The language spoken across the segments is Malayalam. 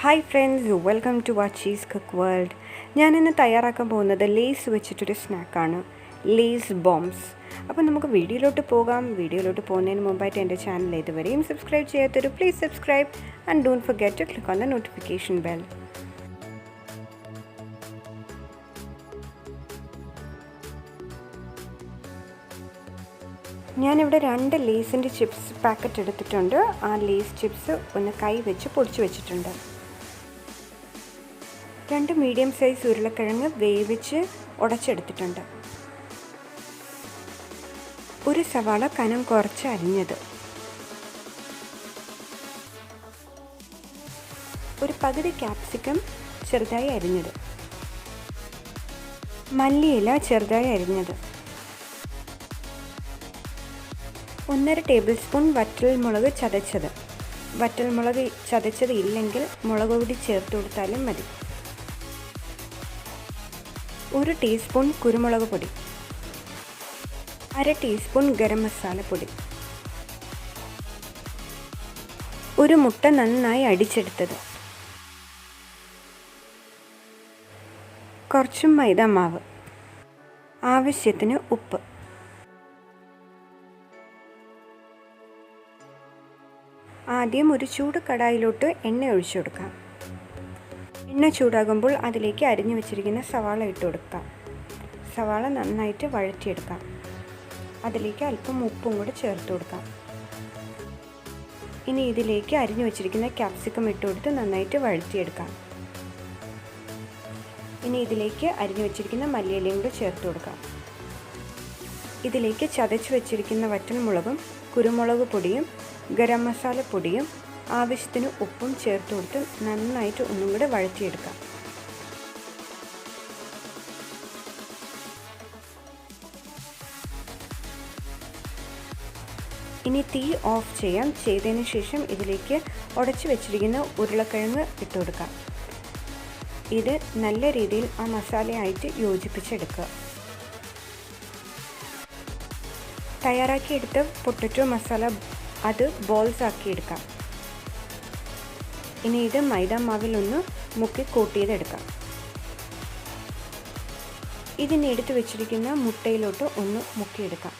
Hi friends, welcome to Aachi's cook world. ഞാനിന്ന് തയ്യാറാക്കാൻ പോകുന്നത് ലേസ് വെച്ചിട്ടൊരു സ്നാക്കാണ്, ലേസ് ബോംബ്സ്. അപ്പോൾ നമുക്ക് വീഡിയോയിലോട്ട് പോകാം. വീഡിയോയിലോട്ട് പോകുന്നതിന് മുമ്പായിട്ട് എൻ്റെ ചാനൽ ഇതുവരെയും സബ്സ്ക്രൈബ് ചെയ്യാത്തൊരു please subscribe and don't forget to click on the notification bell. ഞാനിവിടെ 2 ലേസിൻ്റെ ചിപ്സ് പാക്കറ്റ് എടുത്തിട്ടുണ്ട്. ആ ലേസ് ചിപ്സ് ഒന്ന് കൈ വെച്ച് പൊടിച്ച് വെച്ചിട്ടുണ്ട്. 2 മീഡിയം സൈസ് ഉരുളക്കിഴങ്ങ് വേവിച്ച് ഉടച്ചെടുത്തിട്ടുണ്ട്. ഒരു സവാള കനം കുറച്ച് അരിഞ്ഞത്, ഒരു പകുതി ക്യാപ്സിക്കം ചെറുതായി അരിഞ്ഞത്, മല്ലിയില ചെറുതായി അരിഞ്ഞത്, 1.5 ടേബിൾ സ്പൂൺ വറ്റൽമുളക് ചതച്ചത്. വറ്റൽമുളക് ചതച്ചത് ഇല്ലെങ്കിൽ മുളക് പൊടി ചേർത്ത് കൊടുത്താലും മതി. 1 ടീസ്പൂൺ കുരുമുളക് പൊടി, 1/2 ടീസ്പൂൺ ഗരം മസാലപ്പൊടി, ഒരു മുട്ട നന്നായി അടിച്ചെടുത്തത്, കുറച്ച് മൈദ മാവ്, ആവശ്യത്തിന് ഉപ്പ്. ആദ്യം ഒരു ചൂട് കടായിലോട്ട് എണ്ണ ഒഴിച്ചു കൊടുക്കാം. എണ്ണ ചൂടാകുമ്പോൾ അതിലേക്ക് അരിഞ്ഞു വെച്ചിരിക്കുന്ന സവാള ഇട്ട് കൊടുക്കാം. സവാള നന്നായിട്ട് വഴറ്റിയെടുക്കാം. അതിലേക്ക് അല്പം ഉപ്പും കൂടെ ചേർത്ത് കൊടുക്കാം. ഇനി ഇതിലേക്ക് അരിഞ്ഞു വെച്ചിരിക്കുന്ന ക്യാപ്സിക്കം ഇട്ട് കൊടുത്ത് നന്നായിട്ട് വഴറ്റിയെടുക്കാം. ഇനി ഇതിലേക്ക് അരിഞ്ഞു വെച്ചിരിക്കുന്ന മല്ലിയിലയും കൂടെ ചേർത്ത് കൊടുക്കാം. ഇതിലേക്ക് ചതച്ച് വെച്ചിരിക്കുന്ന വറ്റൽമുളകും കുരുമുളക് പൊടിയും ഗരം മസാല പൊടിയും ആവശ്യത്തിന് ഉപ്പും ചേർത്ത് കൊടുത്ത് നന്നായിട്ട് ഒന്നും കൂടെ വഴറ്റിയെടുക്കാം. ഇനി തീ ഓഫ് ചെയ്യാം. ചെയ്തതിന് ശേഷം ഇതിലേക്ക് ഉടച്ചു വെച്ചിരിക്കുന്ന ഉരുളക്കിഴങ്ങ് ഇട്ട് കൊടുക്കാം. ഇത് നല്ല രീതിയിൽ ആ മസാലയായിട്ട് യോജിപ്പിച്ചെടുക്കുക. തയ്യാറാക്കിയെടുത്ത പൊട്ടറ്റോ മസാല അത് ബോൾസ് ആക്കി എടുക്കാം. ഇനി ഇത് മൈദ മാവിലൊന്ന് മുക്കി കോട്ട് ചെയ്തെടുക്കാം. ഇതിന് എടുത്ത് വെച്ചിരിക്കുന്ന മുട്ടയിലോട്ട് ഒന്ന് മുക്കിയെടുക്കാം.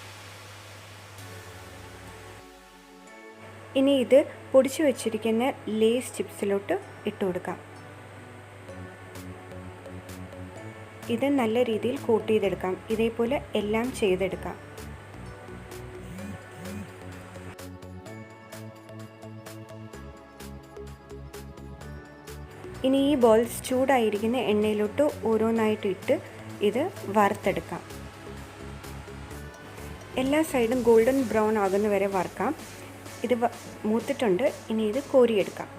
ഇനി ഇത് പൊടിച്ചു വെച്ചിരിക്കുന്ന ലേസ് ചിപ്സിലോട്ട് ഇട്ട് കൊടുക്കാം. ഇത് നല്ല രീതിയിൽ കോട്ട് ചെയ്തെടുക്കാം. ഇതേപോലെ എല്ലാം ചെയ്തെടുക്കാം. ഇനി ഈ ബോൾസ് ചൂടായിരിക്കുന്ന എണ്ണയിലോട്ട് ഓരോന്നായിട്ട് ഇട്ട് ഇത് വറുത്തെടുക്കാം. എല്ലാ സൈഡും ഗോൾഡൻ ബ്രൗൺ ആകുന്ന വരെ വറുക്കാം. ഇത് മൂത്തിട്ടുണ്ട്. ഇനി ഇത് കോരിയെടുക്കാം.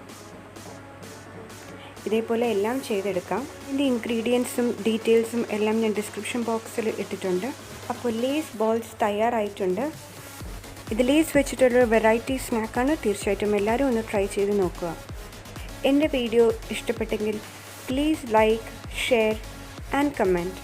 ഇതേപോലെ എല്ലാം ചെയ്തെടുക്കാം. ഇതിൻ്റെ ഇൻഗ്രീഡിയൻസും ഡീറ്റെയിൽസും എല്ലാം ഞാൻ ഡിസ്ക്രിപ്ഷൻ ബോക്സിൽ ഇട്ടിട്ടുണ്ട്. അപ്പോൾ ലേസ് ബോൾസ് തയ്യാറായിട്ടുണ്ട്. ഇത് ലേസ് വെച്ചിട്ടുള്ള വെറൈറ്റി സ്നാക്കാണ്. തീർച്ചയായിട്ടും എല്ലാവരും ഒന്ന് ട്രൈ ചെയ്ത് നോക്കുക. എൻ്റെ വീഡിയോ ഇഷ്ടപ്പെട്ടെങ്കിൽ please like, share and comment.